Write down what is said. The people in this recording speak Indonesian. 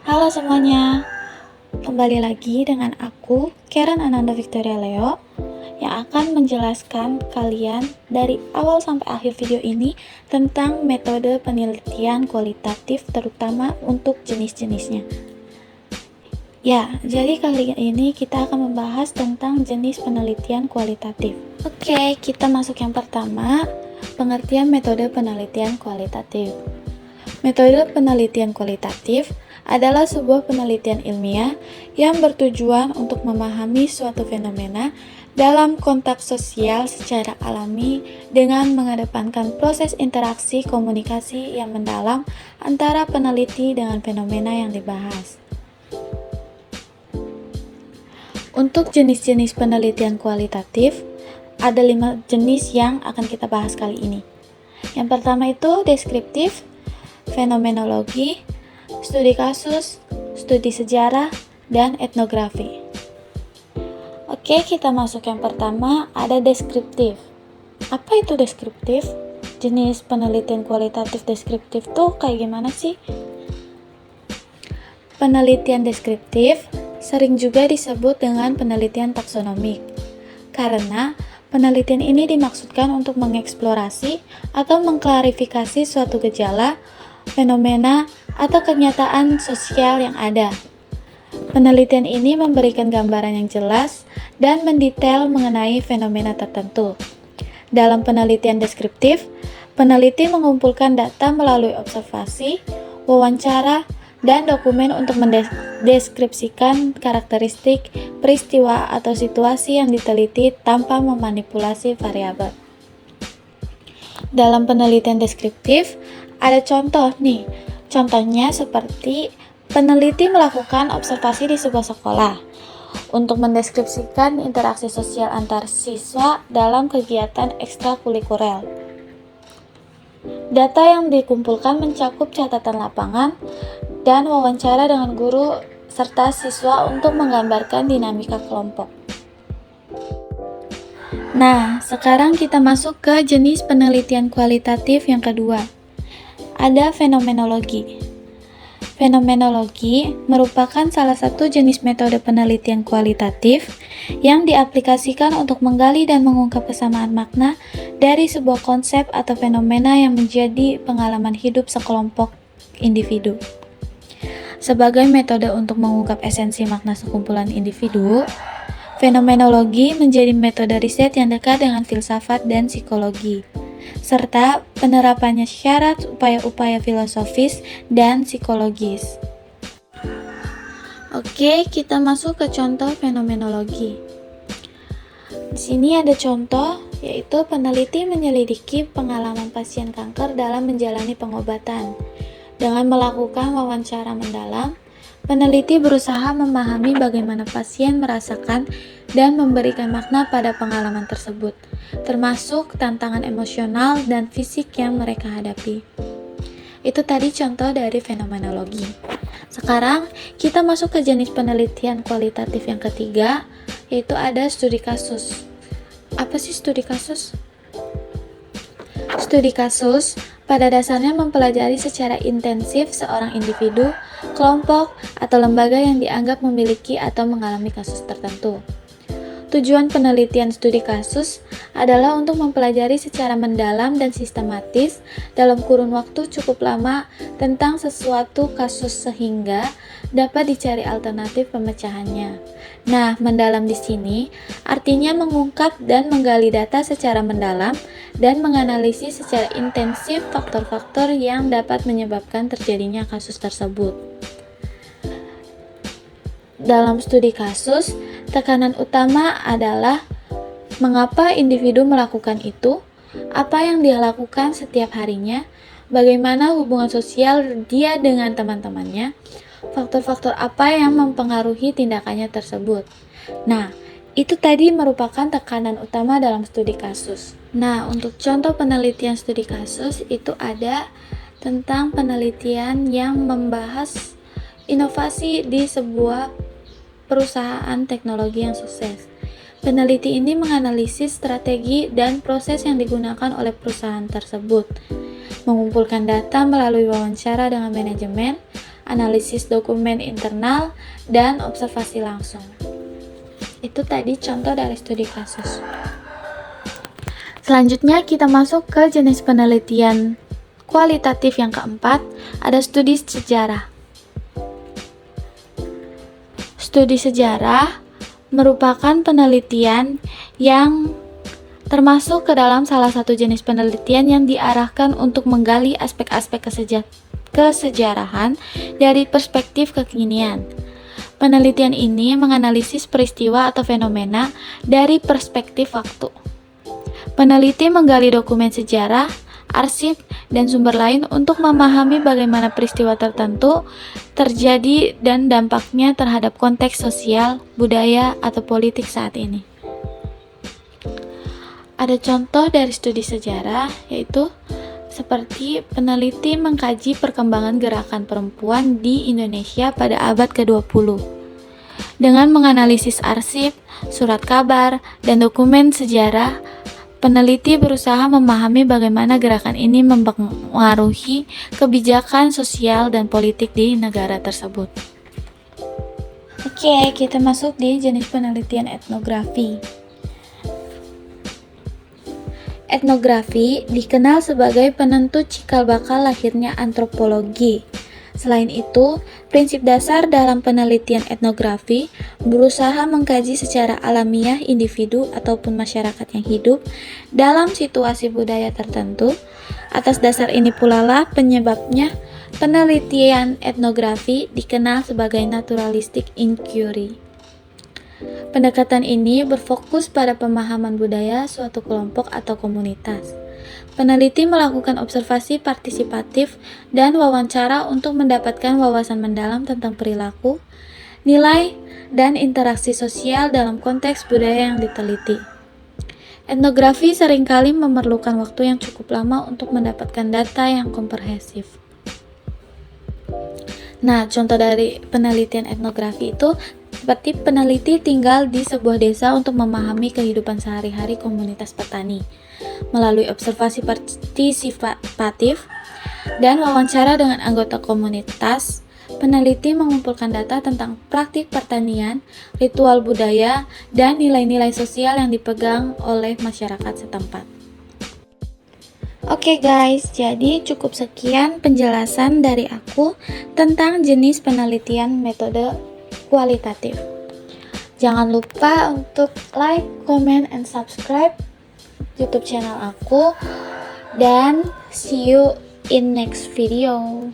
Halo semuanya, kembali lagi dengan aku, Karen Ananda Victoria Leo, yang akan menjelaskan kalian dari awal sampai akhir video ini tentang metode penelitian kualitatif terutama untuk jenis-jenisnya. Ya, jadi kali ini kita akan membahas tentang jenis penelitian kualitatif. Oke, kita masuk yang pertama, pengertian metode penelitian kualitatif. Metode penelitian kualitatif adalah sebuah penelitian ilmiah yang bertujuan untuk memahami suatu fenomena dalam konteks sosial secara alami dengan mengedepankan proses interaksi komunikasi yang mendalam antara peneliti dengan fenomena yang dibahas. Untuk jenis-jenis penelitian kualitatif, ada 5 jenis yang akan kita bahas kali ini. Yang pertama itu deskriptif, fenomenologi, studi kasus, studi sejarah, dan etnografi. Oke, kita masuk yang pertama, ada deskriptif. Apa itu deskriptif? Jenis penelitian kualitatif deskriptif tuh kayak gimana sih? Penelitian deskriptif sering juga disebut dengan penelitian taksonomik, karena penelitian ini dimaksudkan untuk mengeksplorasi atau mengklarifikasi suatu gejala, fenomena, atau kenyataan sosial yang ada. Penelitian ini memberikan gambaran yang jelas dan mendetail mengenai fenomena tertentu. Dalam penelitian deskriptif, peneliti mengumpulkan data melalui observasi, wawancara, dan dokumen untuk mendeskripsikan karakteristik, peristiwa, atau situasi yang diteliti tanpa memanipulasi variabel. Dalam penelitian deskriptif, ada contoh nih. Contohnya seperti peneliti melakukan observasi di sebuah sekolah untuk mendeskripsikan interaksi sosial antar siswa dalam kegiatan ekstrakurikuler. Data yang dikumpulkan mencakup catatan lapangan dan wawancara dengan guru serta siswa untuk menggambarkan dinamika kelompok. Nah, sekarang kita masuk ke jenis penelitian kualitatif yang kedua. Ada fenomenologi. Fenomenologi merupakan salah satu jenis metode penelitian kualitatif yang diaplikasikan untuk menggali dan mengungkap kesamaan makna dari sebuah konsep atau fenomena yang menjadi pengalaman hidup sekelompok individu. Sebagai metode untuk mengungkap esensi makna sekumpulan individu, fenomenologi menjadi metode riset yang dekat dengan filsafat dan psikologi, serta penerapannya syarat upaya-upaya filosofis dan psikologis. Oke, kita masuk ke contoh fenomenologi. Di sini ada contoh, yaitu peneliti menyelidiki pengalaman pasien kanker dalam menjalani pengobatan. Dengan melakukan wawancara mendalam, peneliti berusaha memahami bagaimana pasien merasakan dan memberikan makna pada pengalaman tersebut, termasuk tantangan emosional dan fisik yang mereka hadapi. Itu tadi contoh dari fenomenologi. Sekarang kita masuk ke jenis penelitian kualitatif yang ketiga, yaitu ada studi kasus. Apa sih studi kasus? Studi kasus pada dasarnya mempelajari secara intensif seorang individu, kelompok, atau lembaga yang dianggap memiliki atau mengalami kasus tertentu. Tujuan penelitian studi kasus adalah untuk mempelajari secara mendalam dan sistematis dalam kurun waktu cukup lama tentang sesuatu kasus sehingga dapat dicari alternatif pemecahannya. Nah, mendalam di sini artinya mengungkap dan menggali data secara mendalam dan menganalisis secara intensif faktor-faktor yang dapat menyebabkan terjadinya kasus tersebut. Dalam studi kasus, tekanan utama adalah mengapa individu melakukan itu, apa yang dia lakukan setiap harinya, bagaimana hubungan sosial dia dengan teman-temannya, faktor-faktor apa yang mempengaruhi tindakannya tersebut. Nah, itu tadi merupakan tekanan utama dalam studi kasus. Nah, untuk contoh penelitian studi kasus itu ada tentang penelitian yang membahas inovasi di sebuah perusahaan teknologi yang sukses. Peneliti ini menganalisis strategi dan proses yang digunakan oleh perusahaan tersebut, mengumpulkan data melalui wawancara dengan manajemen, analisis dokumen internal, dan observasi langsung. Itu tadi contoh dari studi kasus. Selanjutnya kita masuk ke jenis penelitian kualitatif yang keempat, ada studi sejarah. Studi sejarah merupakan penelitian yang termasuk ke dalam salah satu jenis penelitian yang diarahkan untuk menggali aspek-aspek kesejarahan dari perspektif kekinian. Penelitian ini menganalisis peristiwa atau fenomena dari perspektif waktu. Peneliti menggali dokumen sejarah, arsip, dan sumber lain untuk memahami bagaimana peristiwa tertentu terjadi dan dampaknya terhadap konteks sosial, budaya, atau politik saat ini. Ada contoh dari studi sejarah, yaitu seperti peneliti mengkaji perkembangan gerakan perempuan di Indonesia pada abad ke-20. Dengan menganalisis arsip, surat kabar, dan dokumen sejarah, peneliti berusaha memahami bagaimana gerakan ini mempengaruhi kebijakan sosial dan politik di negara tersebut. Oke, kita masuk di jenis penelitian etnografi. Etnografi dikenal sebagai penentu cikal bakal lahirnya antropologi. Selain itu, prinsip dasar dalam penelitian etnografi berusaha mengkaji secara alamiah individu ataupun masyarakat yang hidup dalam situasi budaya tertentu. Atas dasar ini pula lah penyebabnya penelitian etnografi dikenal sebagai naturalistic inquiry. Pendekatan ini berfokus pada pemahaman budaya suatu kelompok atau komunitas. Peneliti melakukan observasi partisipatif dan wawancara untuk mendapatkan wawasan mendalam tentang perilaku, nilai, dan interaksi sosial dalam konteks budaya yang diteliti. Etnografi seringkali memerlukan waktu yang cukup lama untuk mendapatkan data yang komprehensif. Nah, contoh dari penelitian etnografi itu seperti peneliti tinggal di sebuah desa untuk memahami kehidupan sehari-hari komunitas petani. Melalui observasi partisipatif dan wawancara dengan anggota komunitas, peneliti mengumpulkan data tentang praktik pertanian, ritual budaya, dan nilai-nilai sosial yang dipegang oleh masyarakat setempat. Oke guys, jadi cukup sekian penjelasan dari aku tentang jenis penelitian metode kualitatif. Jangan lupa untuk like, comment, and subscribe YouTube channel aku, dan see you in next video.